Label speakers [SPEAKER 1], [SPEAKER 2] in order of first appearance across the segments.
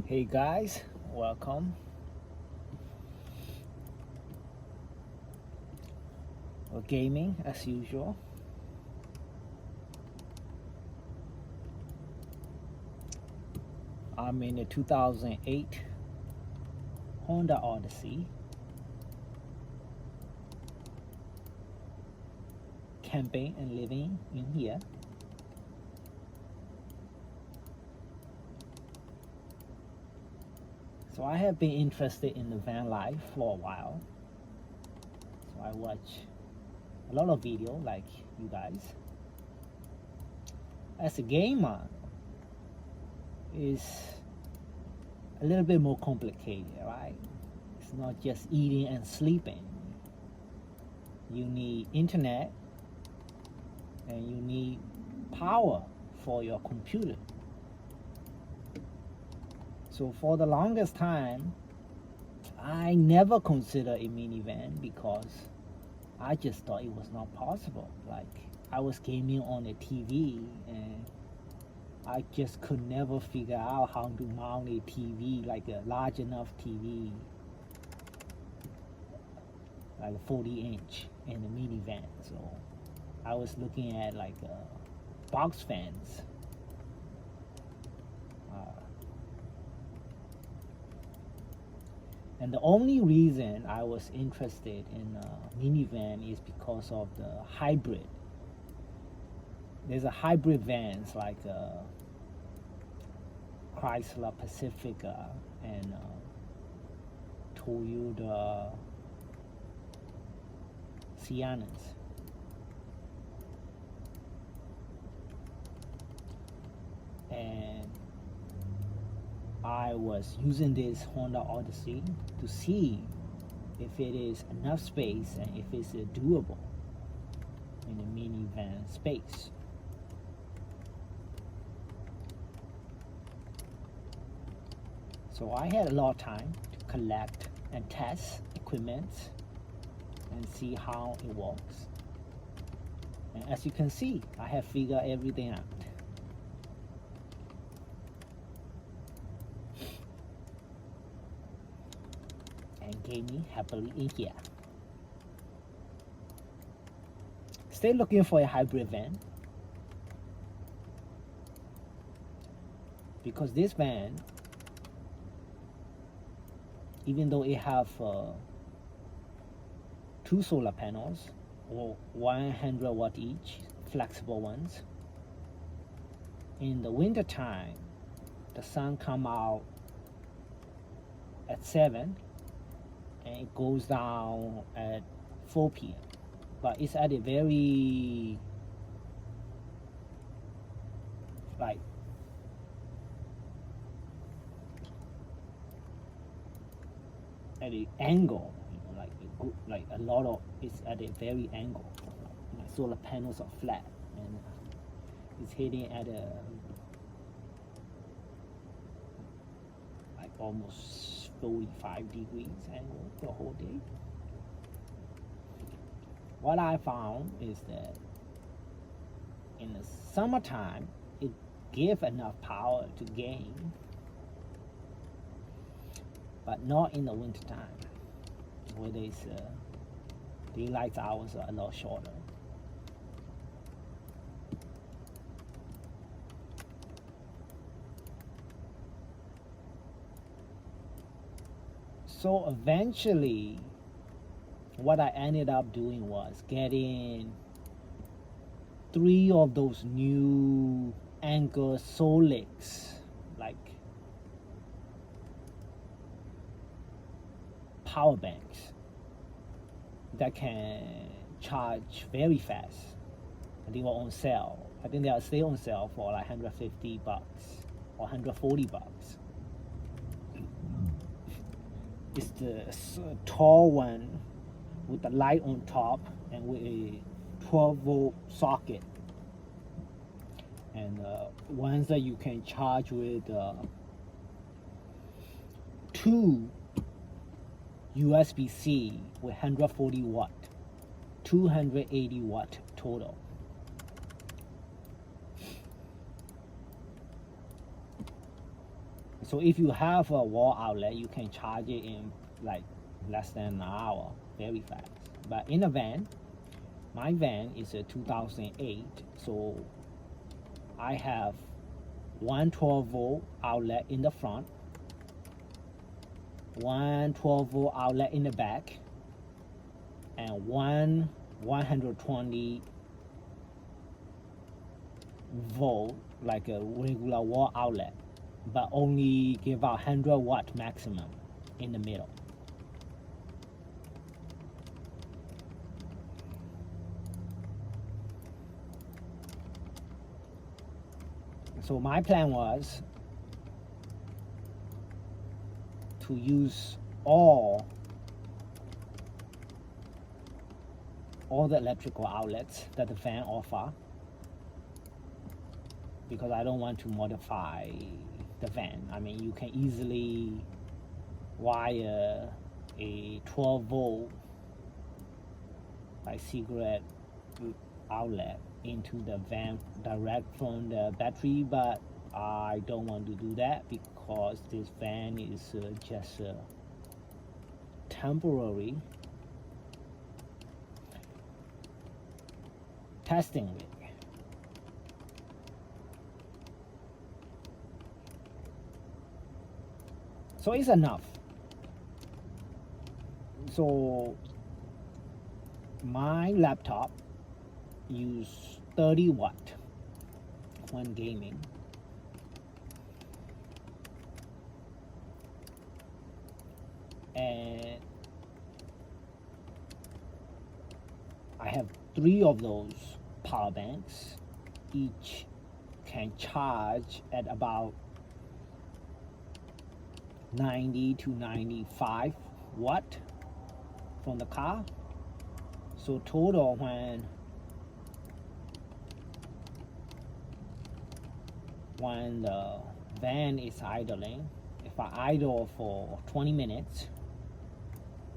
[SPEAKER 1] Hey guys, welcome. We're gaming as usual. I'm in the 2008 Honda Odyssey, camping and living in here. So I have been interested in the van life for a while. So I watch a lot of video like you guys. As a gamer, it's a little bit more complicated, right? It's not just eating and sleeping. You need internet and you need power for your computer. So for the longest time, I never considered a minivan because I just thought it was not possible. Like I was gaming on a TV and I just could never figure out how to mount a TV, like a large enough TV, like a 40-inch in a minivan. So I was looking at like box fans. And the only reason I was interested in a minivan is because of the hybrid. There's a hybrid vans like Chrysler Pacifica and Toyota Siennas. And I was using this Honda Odyssey to see if it is enough space and if it's doable in a minivan space. So I had a lot of time to collect and test equipment and see how it works. And as you can see, I have figured everything out. And gaming happily in here. Still looking for a hybrid van because this van, even though it have 2 solar panels or 100 watt each, flexible ones, in the winter time the sun come out at 7 and it goes down at 4 p.m. But it's at a very like at an angle, like a lot of it's at a very angle. My solar panels are flat and it's hitting at a like almost 45 degrees angle the whole day. What I found is that in the summertime it gives enough power to game, but not in the wintertime where there's daylight hours are a lot shorter. So eventually what I ended up doing was getting 3 of those new Anchor Solix, like power banks that can charge very fast. And they were on sale. I think they are still on sale for like $150 or $140. It's the tall one with the light on top and with a 12-volt socket, and ones that you can charge with 2 USB-C with 140 watt, 280 watt total. So if you have a wall outlet, you can charge it in like less than an hour, very fast. But in a van, my van is a 2008, so I have one 12-volt outlet in the front, one 12-volt outlet in the back, and one 120 volt, like a regular wall outlet, but only give out 100 watt maximum in the middle. So my plan was to use all the electrical outlets that the fan offer, because I don't want to modify the fan. I mean, you can easily wire a 12-volt like cigarette outlet into the van direct from the battery, but I don't want to do that because this van is just temporary testing rig. So it's enough. So my laptop use 30 watt when gaming. And I have 3 of those power banks. Each can charge at about 90 to 95 watt from the car. So total, when the van is idling, if I idle for 20 minutes,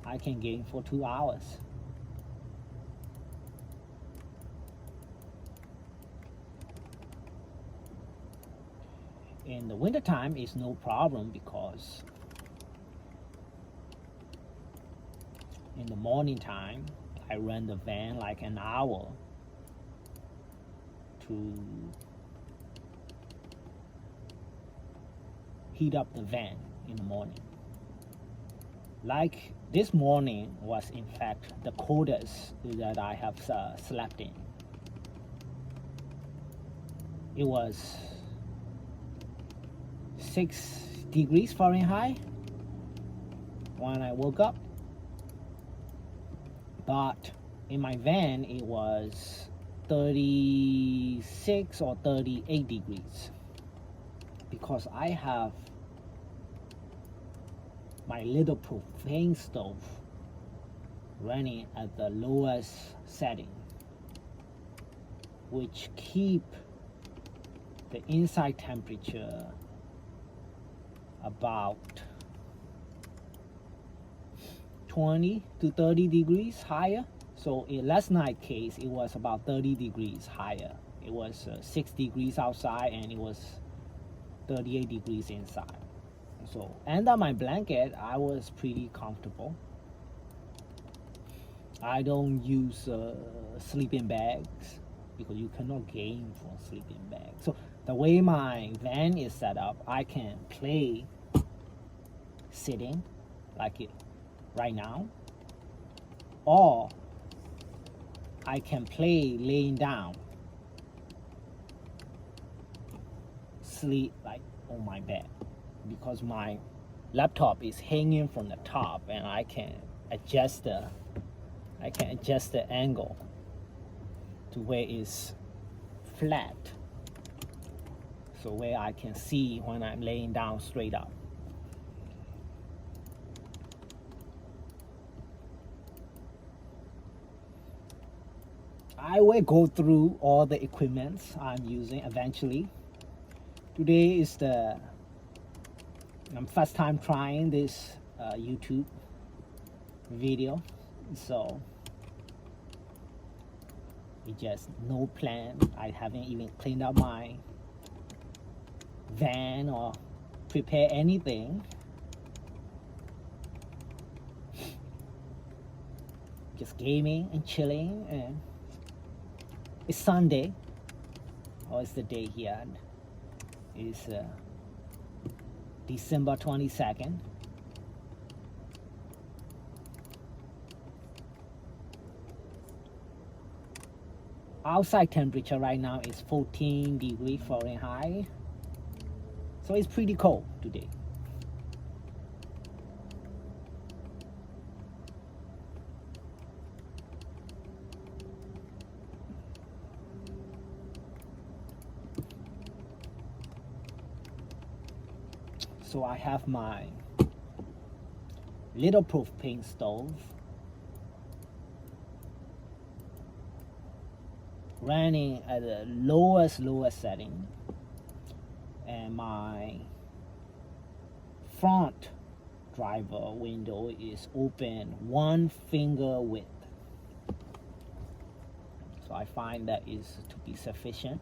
[SPEAKER 1] I can game for 2 hours. In the wintertime, it's no problem because in the morning time, I run the van like an hour to heat up the van in the morning. Like this morning was in fact the coldest that I have slept in. It was 6 degrees Fahrenheit when I woke up, but in my van it was 36 or 38 degrees because I have my little propane stove running at the lowest setting, which keep the inside temperature about 20 to 30 degrees higher. So in last night case, it was about 30 degrees higher. It was 6 degrees outside and it was 38 degrees inside. So under my blanket, I was pretty comfortable. I don't use sleeping bags because you cannot game from sleeping bags. So the way my van is set up, I can play sitting like it right now, or I can play laying down, sleep like on my bed, because my laptop is hanging from the top and I can adjust the angle to where it's flat, so where I can see when I'm laying down straight up. I will go through all the equipment I'm using eventually. Today is I'm first time trying this YouTube video, so it's just no plan. I haven't even cleaned up my van or prepare anything. Just gaming and chilling, and it's Sunday, or it's the day here. It's December 22nd. Outside temperature right now is 14 degrees Fahrenheit, so it's pretty cold today. So I have my little propane stove running at the lowest setting, and my front driver window is open 1 finger width. So I find that is to be sufficient.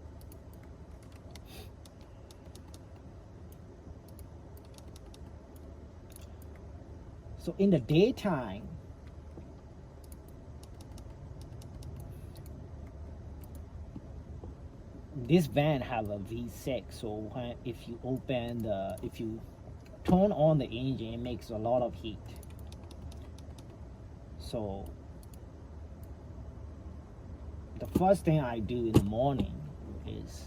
[SPEAKER 1] So in the daytime, this van have a V6, so if you turn on the engine, it makes a lot of heat. So the first thing I do in the morning is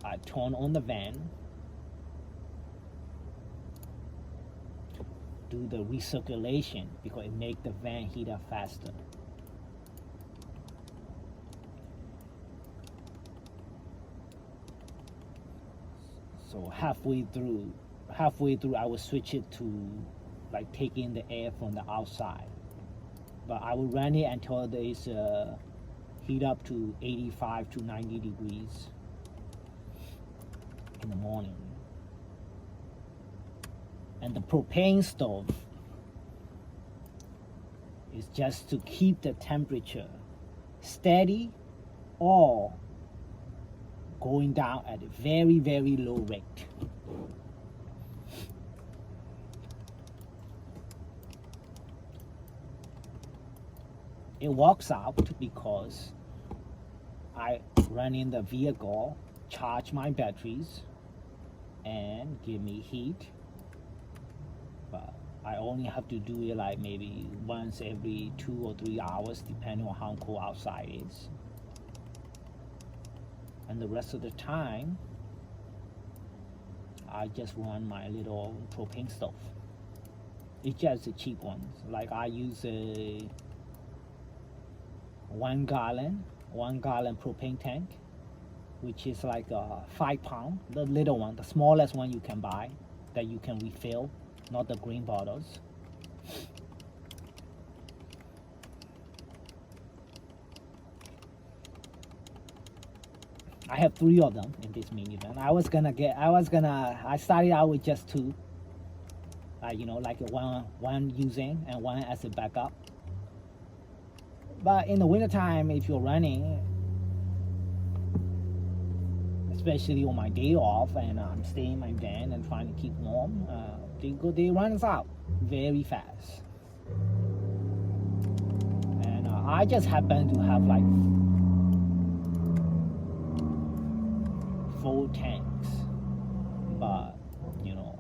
[SPEAKER 1] I turn on the van, do the recirculation, because it makes the van heat up faster. So halfway through I will switch it to like taking the air from the outside, but I will run it until there is heat up to 85 to 90 degrees in the morning. And the propane stove is just to keep the temperature steady or going down at a very, very low rate. It works out because I run in the vehicle, charge my batteries, and give me heat. But I only have to do it like maybe once every 2 or 3 hours, depending on how cold outside is. And the rest of the time, I just run my little propane stove. It's just the cheap ones. Like I use a 1 gallon propane tank, which is like a 5 pound, the little one, the smallest one you can buy, that you can refill, not the green bottles. I have 3 of them in this minivan. I started out with just 2. Like one using and one as a backup. But in the wintertime, if you're running, especially on my day off and I'm staying in my van and trying to keep warm, they run out very fast. And I just happen to have like 4 tanks, but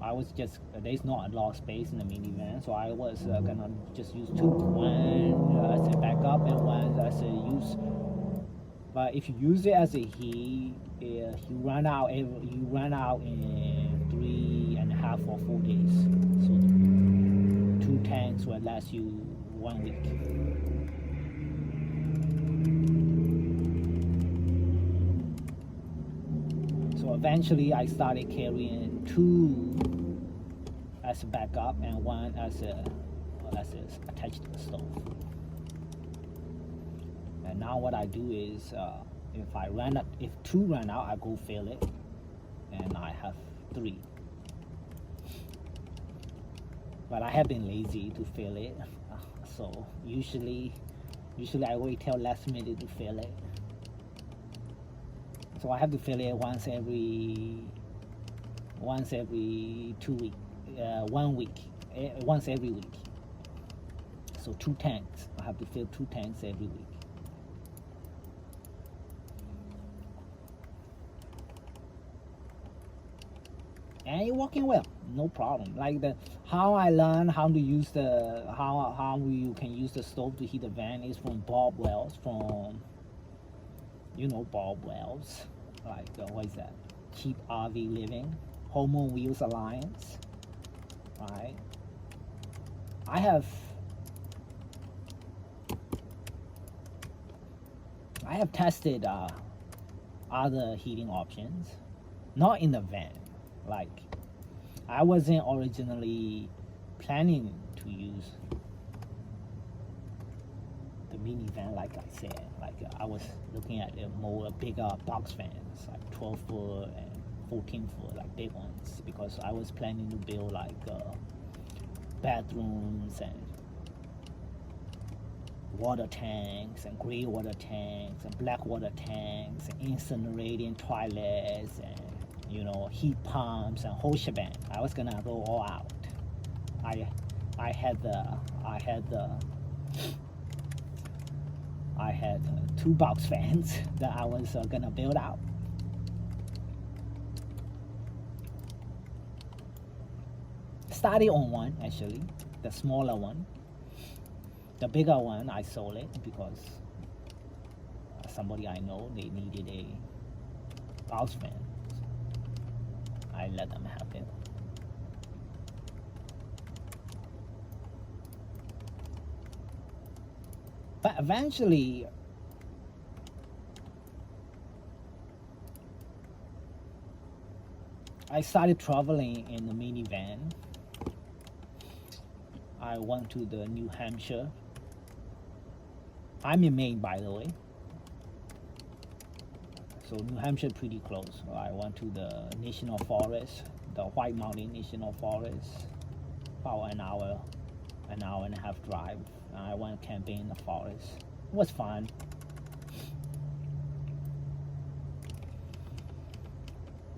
[SPEAKER 1] I was just there's not a lot of space in the minivan, so I was gonna just use 2, one as a backup and one as a use. But if you use it as a heat, you run out in 3.5 or 4 days. So 2 tanks will last you 1 week. So eventually I started carrying 2 as a backup and 1 as attached to the stove. And now what I do is if 2 run out, I go fill it, and I have 3. But I have been lazy to fill it, so usually I wait till last minute to fill it. So I have to fill it once every once every 2 weeks, 1 week, once every week. So 2 tanks. I have to fill 2 tanks every week. And it's working well, no problem. Like how I learned how to use how you can use the stove to heat the van is from Bob Wells, from Bob Wells, like what is that? Cheap RV Living, Hormone Wheels Alliance, right? I have tested other heating options, not in the van. Like, I wasn't originally planning to use the minivan, like I said. Like, I was looking at more bigger box fans, like 12 foot and 14 foot, like big ones, because I was planning to build like bathrooms and water tanks and gray water tanks and black water tanks and incinerating toilets and heat pumps and whole shebang. I was gonna go all out. I had 2 box fans that I was gonna build out. Started on one, actually, the smaller one. The bigger one, I sold it because somebody I know, they needed a box fan. I let them have it. But eventually, I started traveling in the minivan. I went to the New Hampshire. I'm in Maine, by the way. So New Hampshire pretty close. So I went to the National Forest, the White Mountain National Forest, about an hour and a half drive. I went camping in the forest. It was fun.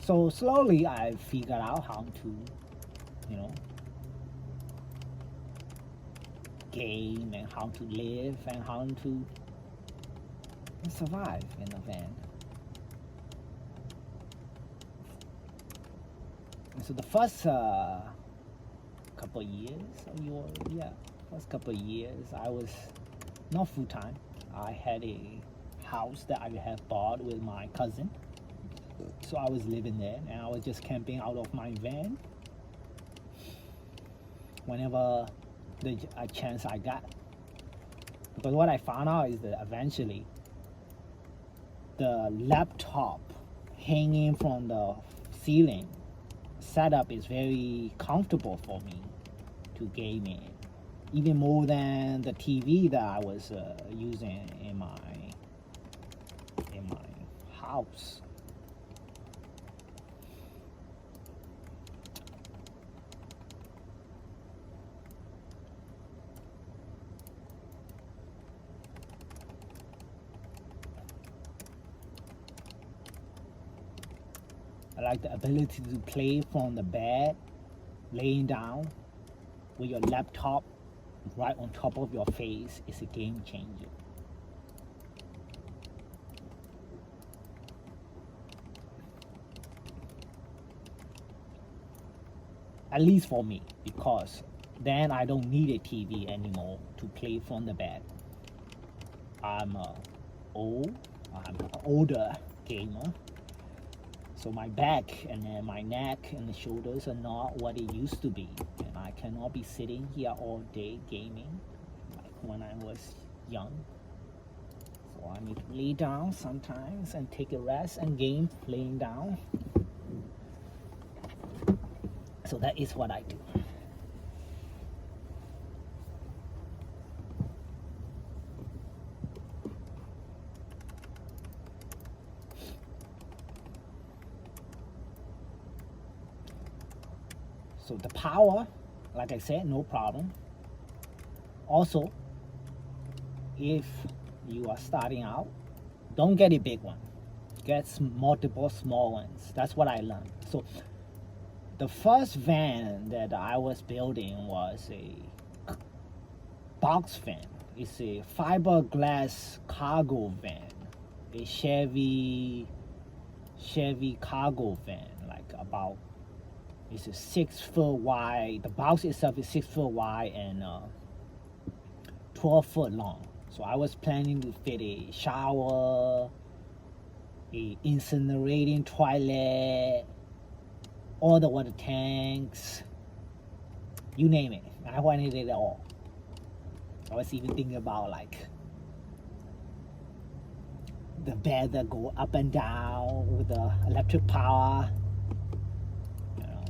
[SPEAKER 1] So slowly I figured out how to, game and how to live and how to survive in the van. And so the first couple of years, I was not full time. I had a house that I had bought with my cousin. So I was living there and I was just camping out of my van whenever a chance I got. Because what I found out is that eventually the laptop hanging from the ceiling setup is very comfortable for me to game in, even more than the TV that I was using in my house. I like the ability to play from the bed, laying down with your laptop right on top of your face. Is a game changer. At least for me, because then I don't need a TV anymore to play from the bed. I'm an older gamer. So my back and then my neck and the shoulders are not what it used to be. And I cannot be sitting here all day gaming like when I was young. So I need to lay down sometimes and take a rest and game laying down. So that is what I do. So the power, like I said, no problem. Also, if you are starting out, don't get a big one. Get multiple small ones. That's what I learned. So the first van that I was building was a box van. It's a fiberglass cargo van, a Chevy cargo van, like about, it's a 6 foot wide. The box itself is 6 foot wide and 12 foot long. So I was planning to fit a shower, a incinerating toilet, all the water tanks, you name it. I wanted it all. I was even thinking about like the bed that go up and down with the electric power. You know,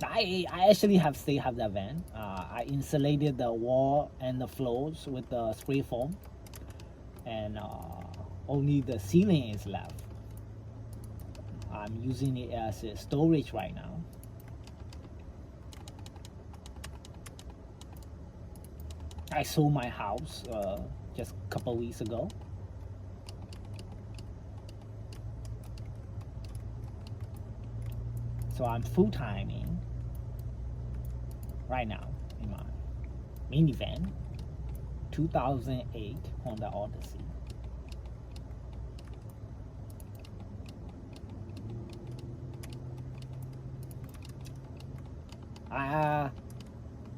[SPEAKER 1] I actually still have that van. I insulated the wall and the floors with the spray foam, and only the ceiling is left. I'm using it as a storage right now. I sold my house just a couple weeks ago. So I'm full-timing right now in my minivan, 2008 Honda Odyssey.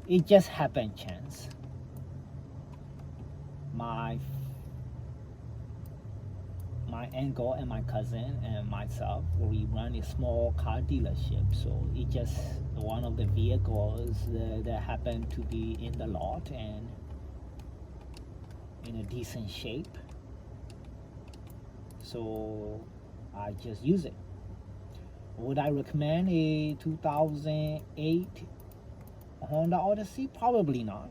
[SPEAKER 1] It just happened chance. My uncle and my cousin and myself, we run a small car dealership, so it just one of the vehicles that happened to be in the lot and in a decent shape, so I just use it. Would I recommend a 2008 Honda Odyssey? Probably not.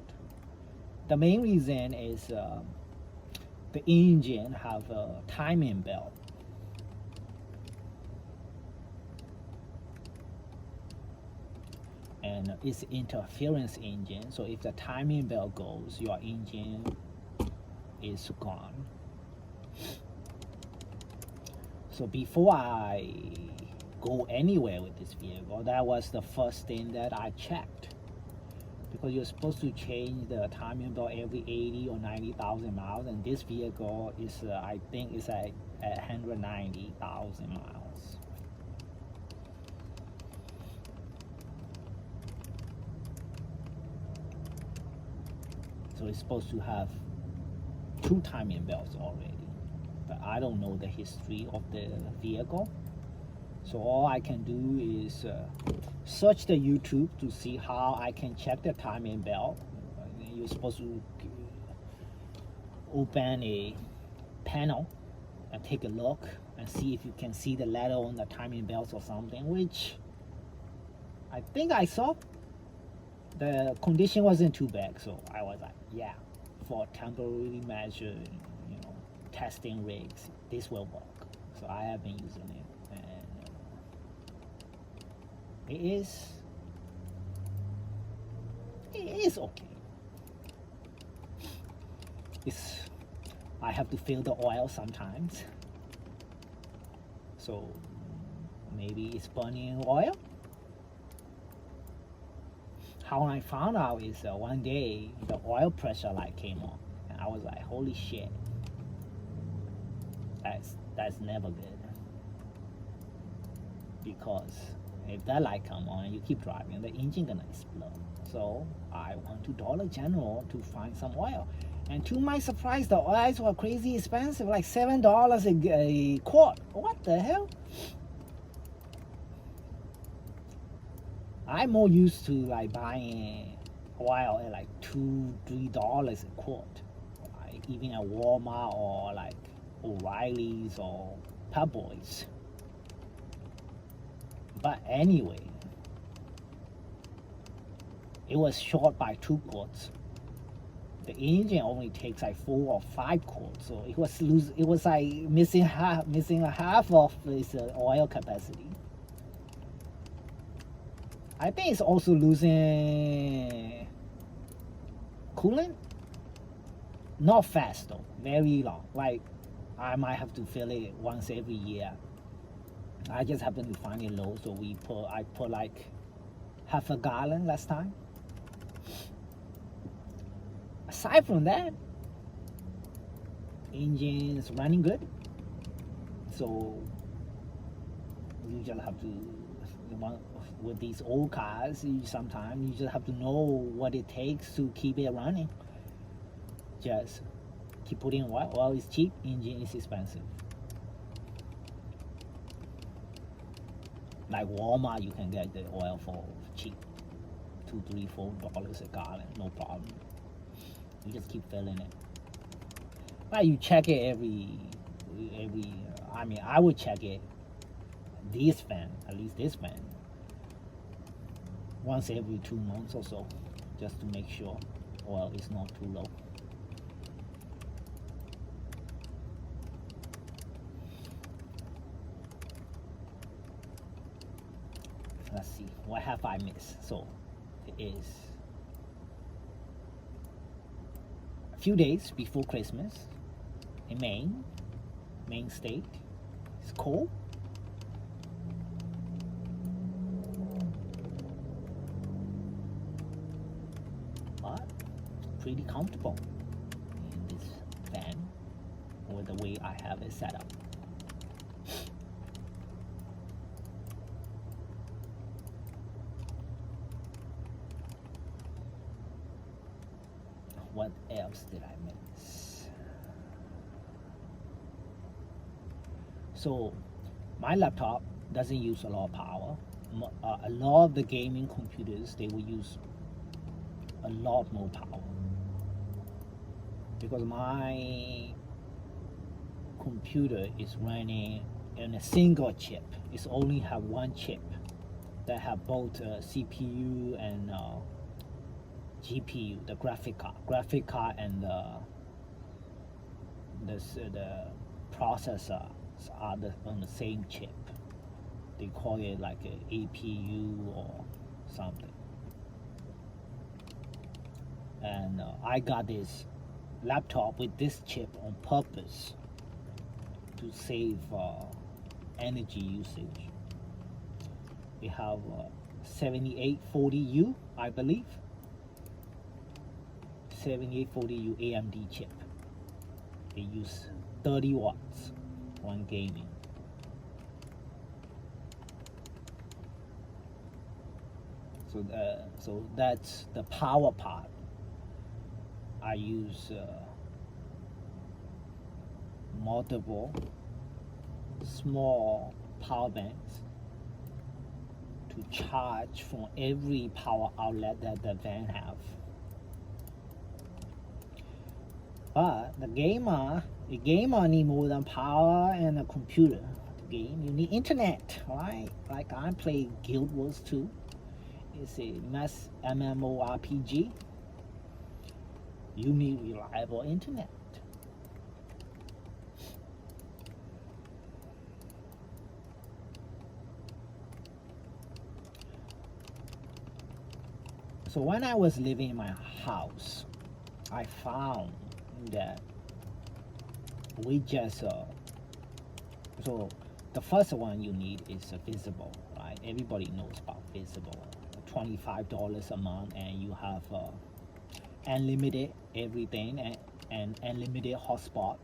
[SPEAKER 1] The main reason is the engine have a timing belt. And it's interference engine, so if the timing belt goes, your engine is gone. So before I go anywhere with this vehicle, that was the first thing that I checked. Because you're supposed to change the timing belt every 80 or 90,000 miles, and this vehicle is, I think, is at 190,000 miles. So it's supposed to have 2 timing belts already, but I don't know the history of the vehicle. So all I can do is search the YouTube to see how I can check the timing belt. You're supposed to open a panel and take a look and see if you can see the letter on the timing belts or something, which I think I saw. The condition wasn't too bad, so I was like, yeah, for temporary measure, testing rigs, this will work. So I have been using it. It is okay. I have to fill the oil sometimes, so maybe it's burning oil. How I found out is one day the oil pressure light came on, and I was like, holy shit, that's never good, because if that light come on and you keep driving, the engine gonna explode. So I went to Dollar General to find some oil, and to my surprise, the oils were crazy expensive, like $7 a quart. What the hell? I'm more used to like buying oil at like $2-3 a quart, like even at Walmart or like O'Reilly's or Pep Boys. But anyway, it was short by 2 quarts. The engine only takes like 4 or 5 quarts, so it was like missing a half of its oil capacity. I think it's also losing coolant. Not fast though, very long. Like I might have to fill it once every year. I just happened to find it low, so I put like half a gallon last time. Aside from that, engine's running good. So you just have to, with these old cars, sometimes you just have to know what it takes to keep it running. Just keep putting oil. Oil is cheap, engine is expensive. Like Walmart, you can get the oil for cheap, $2, $3, $4 a gallon, no problem. You just keep filling it. Like you check it every. I mean, I would check it. At least this fan, once every 2 months or so, just to make sure oil is not too low. Let's see, what have I missed? So it is a few days before Christmas in Maine state. It's cold. But pretty comfortable in this fan, or the way I have it set up. What else did I miss? So my laptop doesn't use a lot of power. A lot of the gaming computers, they will use a lot more power, because my computer is running in a single chip. It's only have one chip that have both CPU and GPU, the graphic card and the processor are on the same chip. They call it like a APU or something. And I got this laptop with this chip on purpose to save energy usage. We have 7840U, I believe. 7840U AMD chip. They use 30 watts when gaming. So that's the power part. I use multiple small power banks to charge from every power outlet that the van have. But the gamer need more than power and a computer to game. You need internet, right? Like I play Guild Wars 2. It's a mass MMORPG. You need reliable internet. So when I was living in my house, I found that we just so the first one you need is visible, right? Everybody knows about visible. $25 a month, and you have unlimited everything and unlimited hotspot.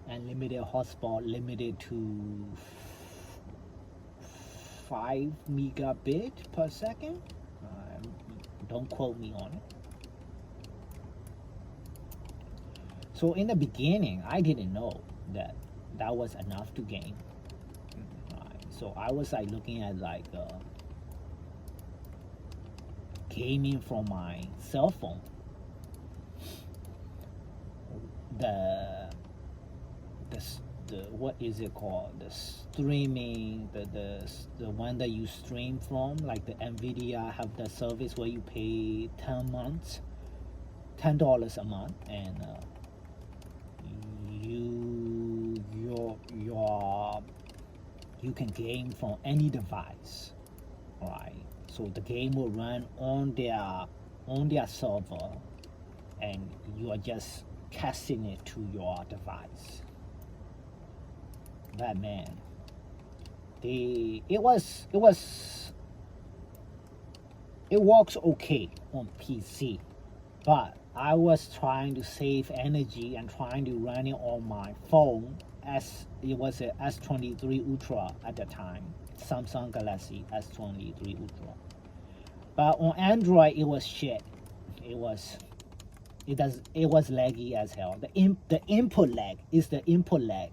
[SPEAKER 1] Unlimited hotspot, limited to 5 megabit per second. Don't quote me on it. So in the beginning, I didn't know that was enough to game. So I was like looking at like gaming from my cell phone. The what is it called? The streaming, the one that you stream from, like the Nvidia have the service where you pay $10 a month, and you can game from any device, right? So the game will run on their server, and you are just casting it to your device. that man. It works okay on PC, but I was trying to save energy and trying to run it on my phone, as it was a S23 Ultra at the time, Samsung Galaxy S23 Ultra. But on Android it was shit. It was laggy as hell. The input lag is the input lag.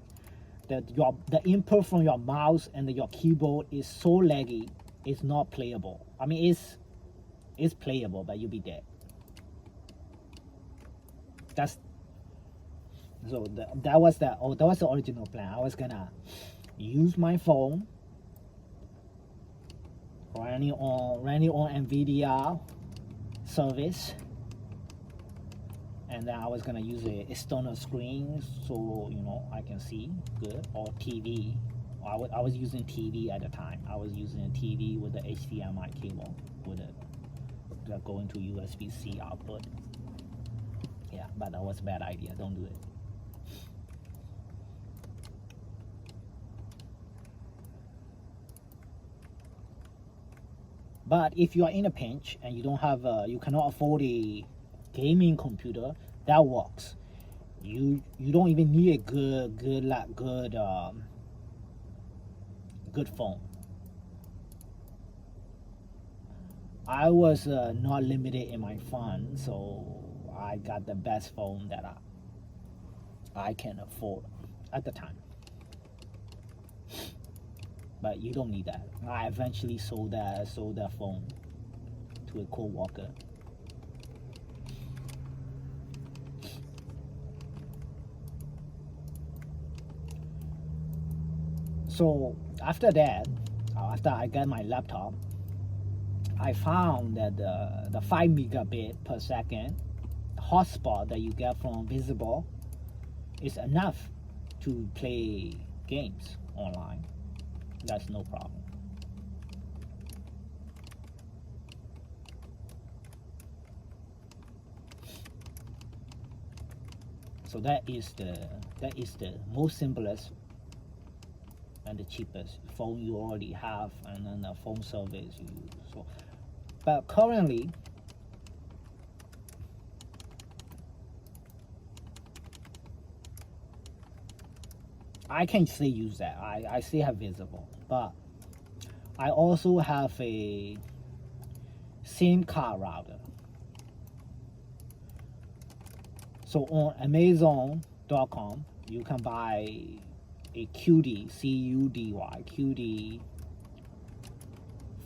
[SPEAKER 1] The input from your mouse and your keyboard is so laggy, it's not playable. I mean, it's playable, but you'll be dead. That was the original plan. I was gonna use my phone, running on NVIDIA service, and then I was gonna use a external screen so I can see good, or TV. I was using TV at the time. I was using a TV with the HDMI cable with it that go into USB-C output. Yeah, but that was a bad idea. Don't do it. But if you are in a pinch and you don't have, you cannot afford a gaming computer, that works. You don't even need a good phone. I was not limited in my funds, so I got the best phone that I can afford at the time. But you don't need that. I eventually sold that phone to a co-worker. So after that, after I got my laptop, I found that the 5 megabit per second hotspot that you get from Visible is enough to play games online. That's no problem. So that is the most simplest and the cheapest phone you already have, and then the phone service you use. So, but currently, I can still use that. I still have Visible, but I also have a SIM card router. So on Amazon.com, you can buy a QD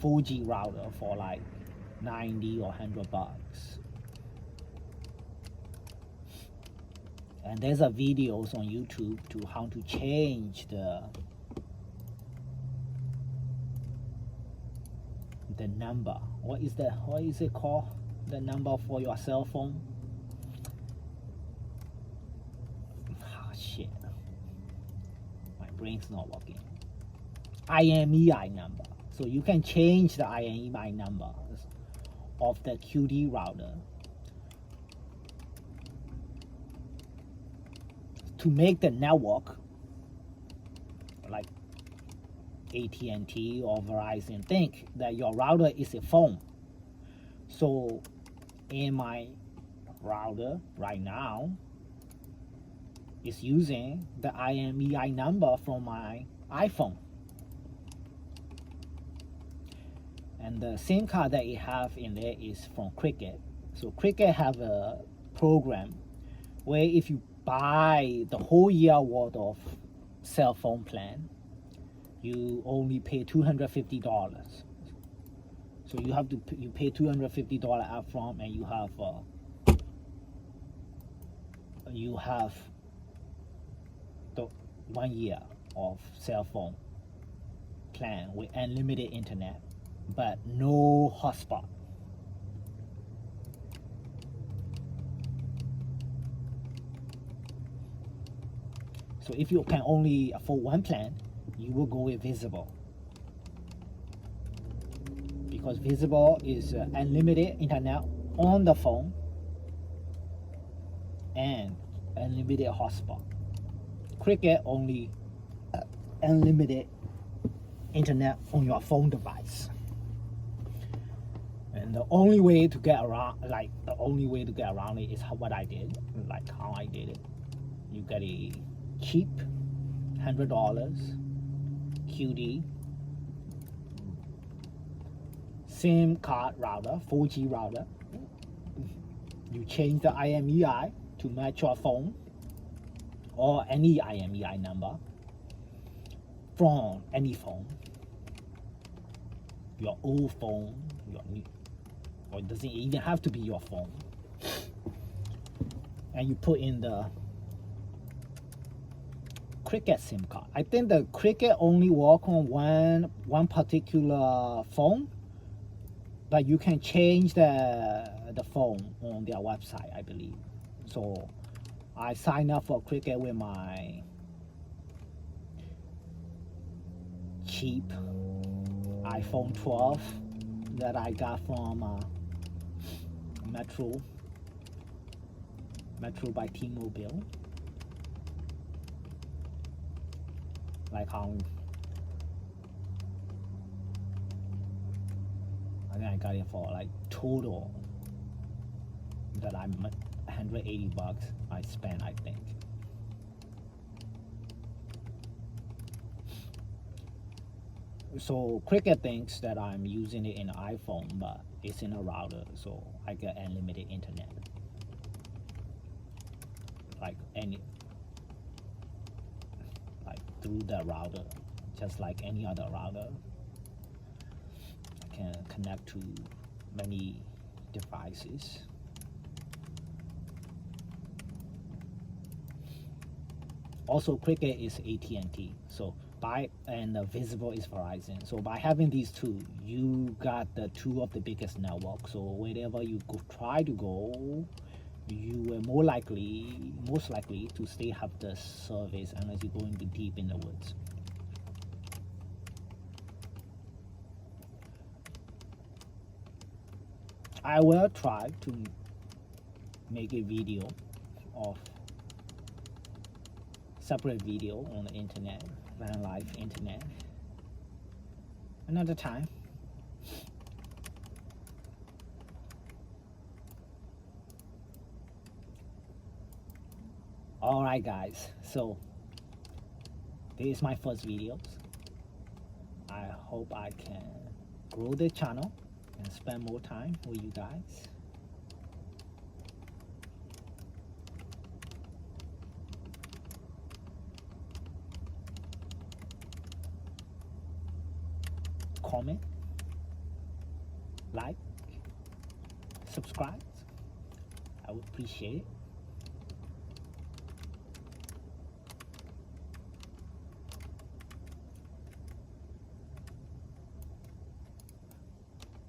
[SPEAKER 1] 4G router for like 90 or $100. And there's a videos on YouTube to how to change the number. What is it called? The number for your cell phone? Ah, shit. My brain's not working. IMEI number. So you can change the IMEI number of the QD router to make the network, like AT&T or Verizon, think that your router is a phone. So in my router right now is using the IMEI number from my iPhone. And the SIM card that you have in there is from Cricket. So Cricket have a program where if you buy the whole year worth of cell phone plan, you only pay $250. So you pay $250 upfront, and you have the 1 year of cell phone plan with unlimited internet, but no hotspot. So if you can only afford one plan, you will go with Visible, because Visible is unlimited internet on the phone and unlimited hotspot. Cricket only unlimited internet on your phone device. And the only way to get around, it is what I did, like how I did it. You get a cheap $100 QD SIM card router, 4G router. You change the IMEI to match your phone or any IMEI number from any phone. Your old phone, your new, or it doesn't even have to be your phone. And you put in the Cricket SIM card. I think the Cricket only work on one particular phone, but you can change the phone on their website, I believe. So I signed up for Cricket with my cheap iPhone 12 that I got from Metro by T-Mobile. Like how I think I got it for like total that I'm $180 I spent, I think. So Cricket thinks that I'm using it in an iPhone, but it's in a router, so I get unlimited internet. Like through the router, just like any other router. I can connect to many devices. Also, Cricket is AT&T, so and Visible is Verizon. So by having these two, you got the two of the biggest networks. So wherever you try to go, you will most likely to still have the service unless you're going deep in the woods. I will try to make a video of separate video on the internet, van life internet, another time. Alright guys, so this is my first videos. I hope I can grow the channel and spend more time with you guys. Comment, like, subscribe. I would appreciate it.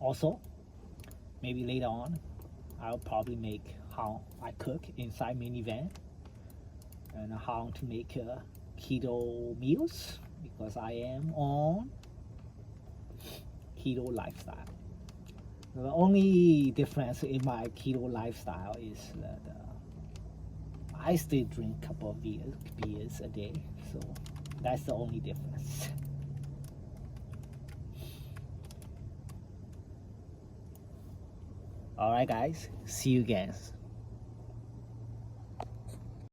[SPEAKER 1] Also, maybe later on, I'll probably make how I cook inside minivan and how to make keto meals, because I am on keto lifestyle. The only difference in my keto lifestyle is that I still drink a couple of beers a day, so that's the only difference. Alright guys, see you again.